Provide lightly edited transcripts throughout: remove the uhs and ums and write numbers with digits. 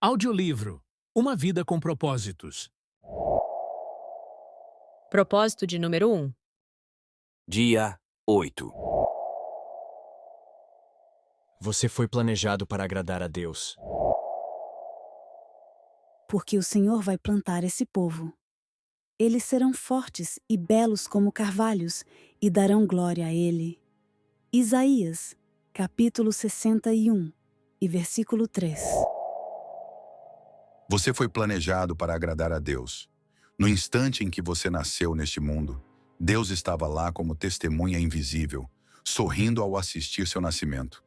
Audiolivro. Uma vida com propósitos. Propósito de número 1. Dia 8. Você foi planejado para agradar a Deus. Porque o Senhor vai plantar esse povo. Eles serão fortes e belos como carvalhos e darão glória a Ele. Isaías, capítulo 61, e versículo 3. Você foi planejado para agradar a Deus. No instante em que você nasceu neste mundo, Deus estava lá como testemunha invisível, sorrindo ao assistir seu nascimento.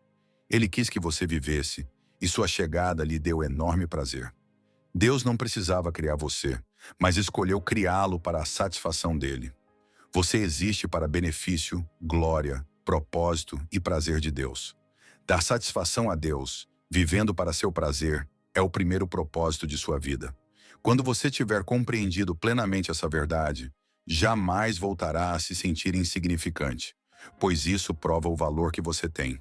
Ele quis que você vivesse, e sua chegada lhe deu enorme prazer. Deus não precisava criar você, mas escolheu criá-lo para a satisfação dele. Você existe para benefício, glória, propósito e prazer de Deus. Dar satisfação a Deus, vivendo para seu prazer, é o primeiro propósito de sua vida. Quando você tiver compreendido plenamente essa verdade, jamais voltará a se sentir insignificante, pois isso prova o valor que você tem.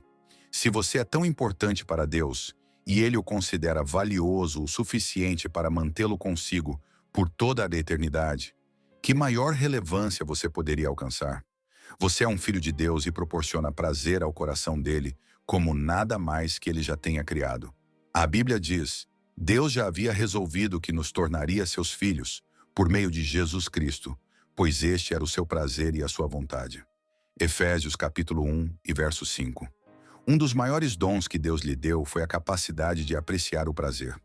Se você é tão importante para Deus, e Ele o considera valioso o suficiente para mantê-lo consigo por toda a eternidade, que maior relevância você poderia alcançar? Você é um filho de Deus e proporciona prazer ao coração dele como nada mais que ele já tenha criado. A Bíblia diz: Deus já havia resolvido que nos tornaria seus filhos por meio de Jesus Cristo, pois este era o seu prazer e a sua vontade. Efésios capítulo 1 e verso 5. Um dos maiores dons que Deus lhe deu foi a capacidade de apreciar o prazer.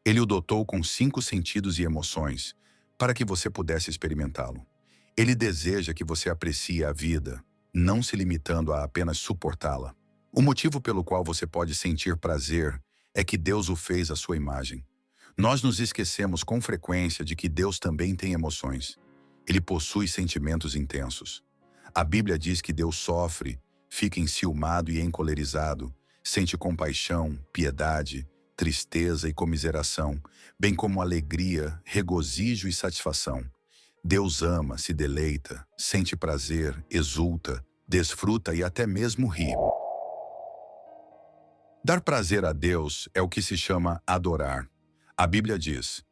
Ele o dotou com 5 sentidos e emoções, para que você pudesse experimentá-lo. Ele deseja que você aprecie a vida, não se limitando a apenas suportá-la. O motivo pelo qual você pode sentir prazer é que Deus o fez à sua imagem. Nós nos esquecemos com frequência de que Deus também tem emoções. Ele possui sentimentos intensos. A Bíblia diz que Deus sofre, fica enciumado e encolerizado, sente compaixão, piedade, tristeza e comiseração, bem como alegria, regozijo e satisfação. Deus ama, se deleita, sente prazer, exulta, desfruta e até mesmo ri. Dar prazer a Deus é o que se chama adorar. A Bíblia diz: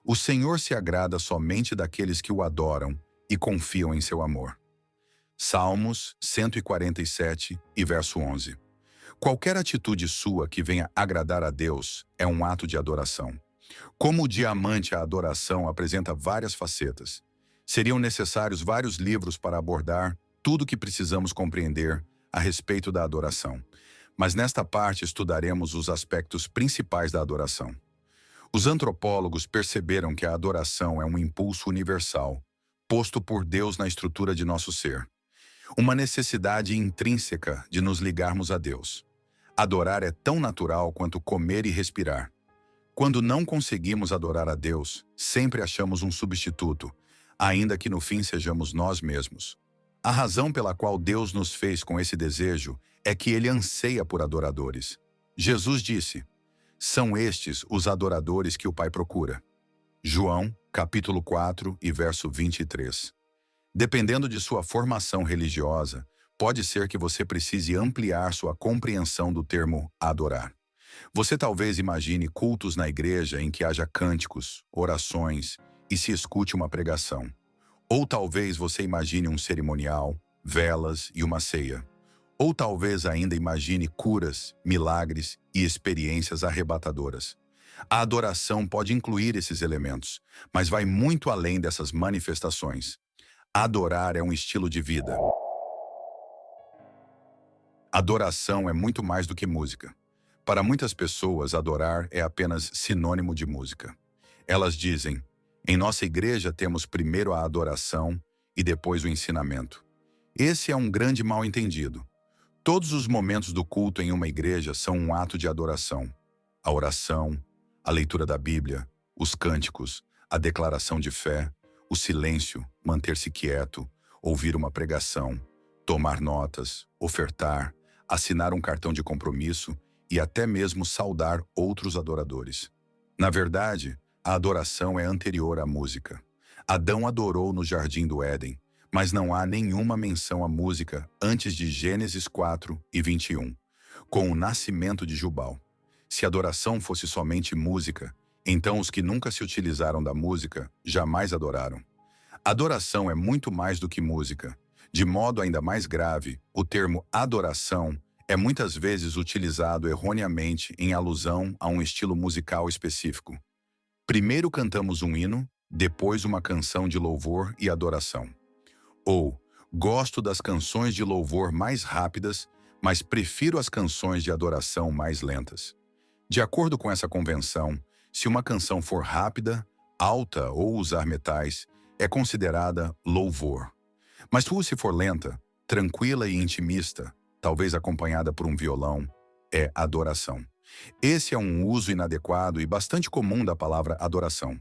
o Senhor se agrada somente daqueles que o adoram e confiam em seu amor. Salmos 147 e verso 11. Qualquer atitude sua que venha agradar a Deus é um ato de adoração. Como o diamante, a adoração apresenta várias facetas. Seriam necessários vários livros para abordar tudo o que precisamos compreender a respeito da adoração. Mas nesta parte estudaremos os aspectos principais da adoração. Os antropólogos perceberam que a adoração é um impulso universal, posto por Deus na estrutura de nosso ser. Uma necessidade intrínseca de nos ligarmos a Deus. Adorar é tão natural quanto comer e respirar. Quando não conseguimos adorar a Deus, sempre achamos um substituto, ainda que no fim sejamos nós mesmos. A razão pela qual Deus nos fez com esse desejo é que Ele anseia por adoradores. Jesus disse: são estes os adoradores que o Pai procura. João, capítulo 4 e verso 23. Dependendo de sua formação religiosa, pode ser que você precise ampliar sua compreensão do termo adorar. Você talvez imagine cultos na igreja em que haja cânticos, orações e se escute uma pregação. Ou talvez você imagine um cerimonial, velas e uma ceia. Ou talvez ainda imagine curas, milagres e experiências arrebatadoras. A adoração pode incluir esses elementos, mas vai muito além dessas manifestações. Adorar é um estilo de vida. Adoração é muito mais do que música. Para muitas pessoas, adorar é apenas sinônimo de música. Elas dizem: em nossa igreja temos primeiro a adoração e depois o ensinamento. Esse é um grande mal-entendido. Todos os momentos do culto em uma igreja são um ato de adoração. A oração, a leitura da Bíblia, os cânticos, a declaração de fé, o silêncio, manter-se quieto, ouvir uma pregação, tomar notas, ofertar, assinar um cartão de compromisso e até mesmo saudar outros adoradores. Na verdade, a adoração é anterior à música. Adão adorou no jardim do Éden, mas não há nenhuma menção à música antes de Gênesis 4 e 21, com o nascimento de Jubal. Se adoração fosse somente música, então os que nunca se utilizaram da música jamais adoraram. Adoração é muito mais do que música. De modo ainda mais grave, o termo adoração é muitas vezes utilizado erroneamente em alusão a um estilo musical específico. Primeiro cantamos um hino, depois uma canção de louvor e adoração. Ou, gosto das canções de louvor mais rápidas, mas prefiro as canções de adoração mais lentas. De acordo com essa convenção, se uma canção for rápida, alta ou usar metais, é considerada louvor. Mas se for lenta, tranquila e intimista, talvez acompanhada por um violão, é adoração. Esse é um uso inadequado e bastante comum da palavra adoração.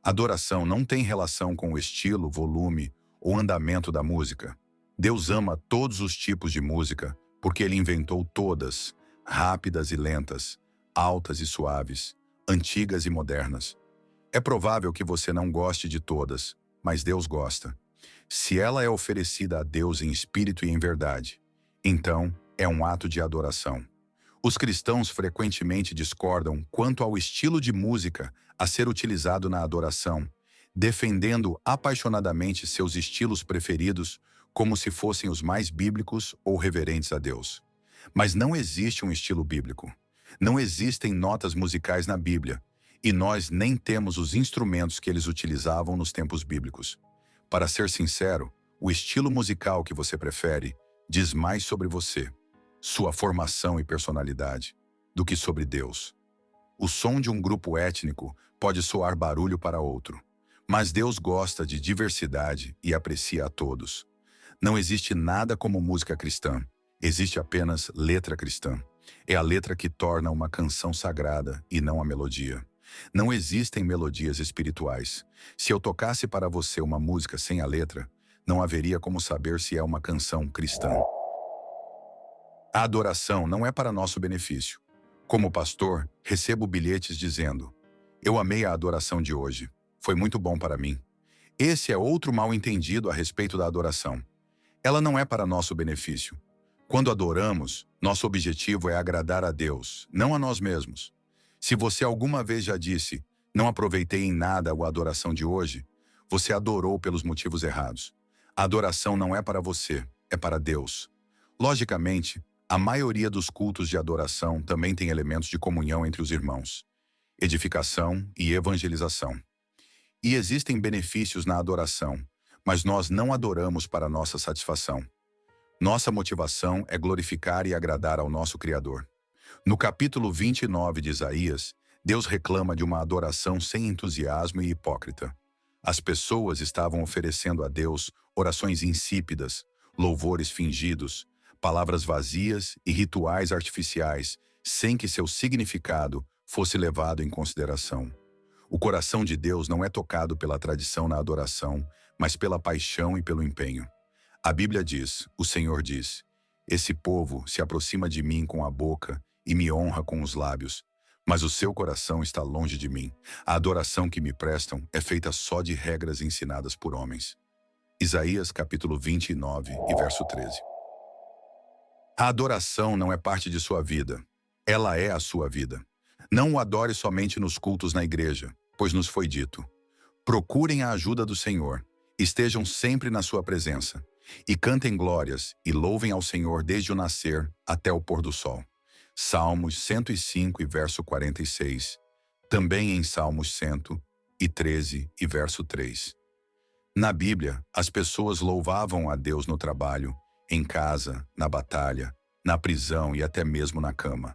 Adoração não tem relação com o estilo, volume ou andamento da música. Deus ama todos os tipos de música porque Ele inventou todas, rápidas e lentas, altas e suaves, antigas e modernas. É provável que você não goste de todas, mas Deus gosta. Se ela é oferecida a Deus em espírito e em verdade, então é um ato de adoração. Os cristãos frequentemente discordam quanto ao estilo de música a ser utilizado na adoração, defendendo apaixonadamente seus estilos preferidos como se fossem os mais bíblicos ou reverentes a Deus. Mas não existe um estilo bíblico. Não existem notas musicais na Bíblia, e nós nem temos os instrumentos que eles utilizavam nos tempos bíblicos. Para ser sincero, o estilo musical que você prefere diz mais sobre você, sua formação e personalidade, do que sobre Deus. O som de um grupo étnico pode soar barulho para outro, mas Deus gosta de diversidade e aprecia a todos. Não existe nada como música cristã, existe apenas letra cristã. É a letra que torna uma canção sagrada e não a melodia. Não existem melodias espirituais. Se eu tocasse para você uma música sem a letra, não haveria como saber se é uma canção cristã. A adoração não é para nosso benefício. Como pastor, recebo bilhetes dizendo: "Eu amei a adoração de hoje. Foi muito bom para mim." Esse é outro mal-entendido a respeito da adoração. Ela não é para nosso benefício. Quando adoramos, nosso objetivo é agradar a Deus, não a nós mesmos. Se você alguma vez já disse: "Não aproveitei em nada a adoração de hoje", você adorou pelos motivos errados. A adoração não é para você, é para Deus. Logicamente, a maioria dos cultos de adoração também tem elementos de comunhão entre os irmãos, edificação e evangelização. E existem benefícios na adoração, mas nós não adoramos para nossa satisfação. Nossa motivação é glorificar e agradar ao nosso Criador. No capítulo 29 de Isaías, Deus reclama de uma adoração sem entusiasmo e hipócrita. As pessoas estavam oferecendo a Deus orações insípidas, louvores fingidos, palavras vazias e rituais artificiais, sem que seu significado fosse levado em consideração. O coração de Deus não é tocado pela tradição na adoração, mas pela paixão e pelo empenho. A Bíblia diz, o Senhor diz: "Esse povo se aproxima de mim com a boca e me honra com os lábios, mas o seu coração está longe de mim. A adoração que me prestam é feita só de regras ensinadas por homens." Isaías capítulo 29 e verso 13. A adoração não é parte de sua vida. Ela é a sua vida. Não o adore somente nos cultos na igreja, pois nos foi dito: "Procurem a ajuda do Senhor, estejam sempre na sua presença, e cantem glórias e louvem ao Senhor desde o nascer até o pôr do sol." Salmos 105 e verso 46. Também em Salmos 113 e verso 3. Na Bíblia, as pessoas louvavam a Deus no trabalho, em casa, na batalha, na prisão e até mesmo na cama.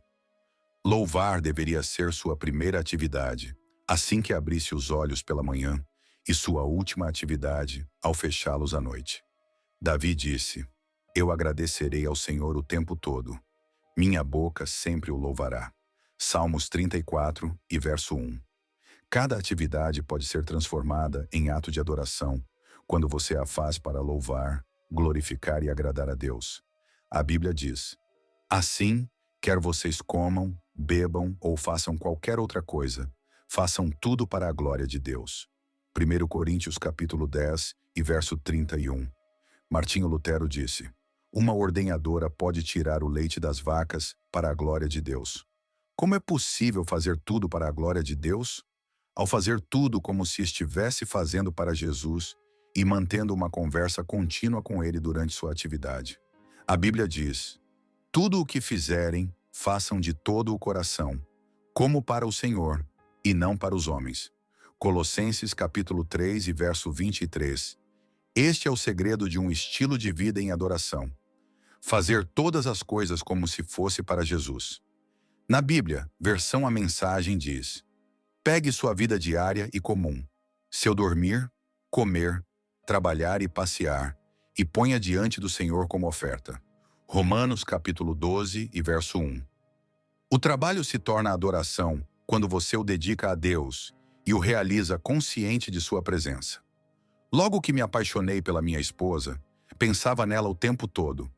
Louvar deveria ser sua primeira atividade, assim que abrisse os olhos pela manhã, e sua última atividade ao fechá-los à noite. Davi disse: "Eu agradecerei ao Senhor o tempo todo. Minha boca sempre o louvará." Salmos 34 e verso 1. Cada atividade pode ser transformada em ato de adoração quando você a faz para louvar, glorificar e agradar a Deus. A Bíblia diz: "Assim, quer vocês comam, bebam ou façam qualquer outra coisa, façam tudo para a glória de Deus." 1 Coríntios capítulo 10 e verso 31. Martinho Lutero disse: "Uma ordenhadora pode tirar o leite das vacas para a glória de Deus." Como é possível fazer tudo para a glória de Deus? Ao fazer tudo como se estivesse fazendo para Jesus e mantendo uma conversa contínua com Ele durante sua atividade. A Bíblia diz: tudo o que fizerem, façam de todo o coração, como para o Senhor e não para os homens. Colossenses capítulo 3 e verso 23. Este é o segredo de um estilo de vida em adoração. Fazer todas as coisas como se fosse para Jesus. Na Bíblia, versão A Mensagem diz: pegue sua vida diária e comum, seu dormir, comer, trabalhar e passear, e ponha diante do Senhor como oferta. Romanos capítulo 12 e verso 1. O trabalho se torna adoração quando você o dedica a Deus e o realiza consciente de sua presença. Logo que me apaixonei pela minha esposa, pensava nela o tempo todo.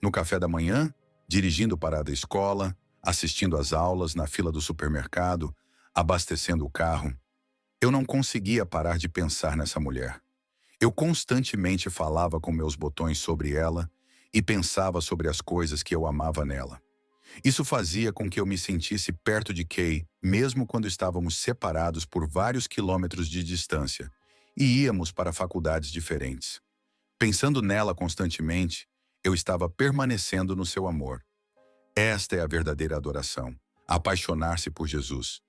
No café da manhã, dirigindo para a escola, assistindo às aulas, na fila do supermercado, abastecendo o carro. Eu não conseguia parar de pensar nessa mulher. Eu constantemente falava com meus botões sobre ela e pensava sobre as coisas que eu amava nela. Isso fazia com que eu me sentisse perto de Kay, mesmo quando estávamos separados por vários quilômetros de distância e íamos para faculdades diferentes. Pensando nela constantemente, eu estava permanecendo no seu amor. Esta é a verdadeira adoração, apaixonar-se por Jesus.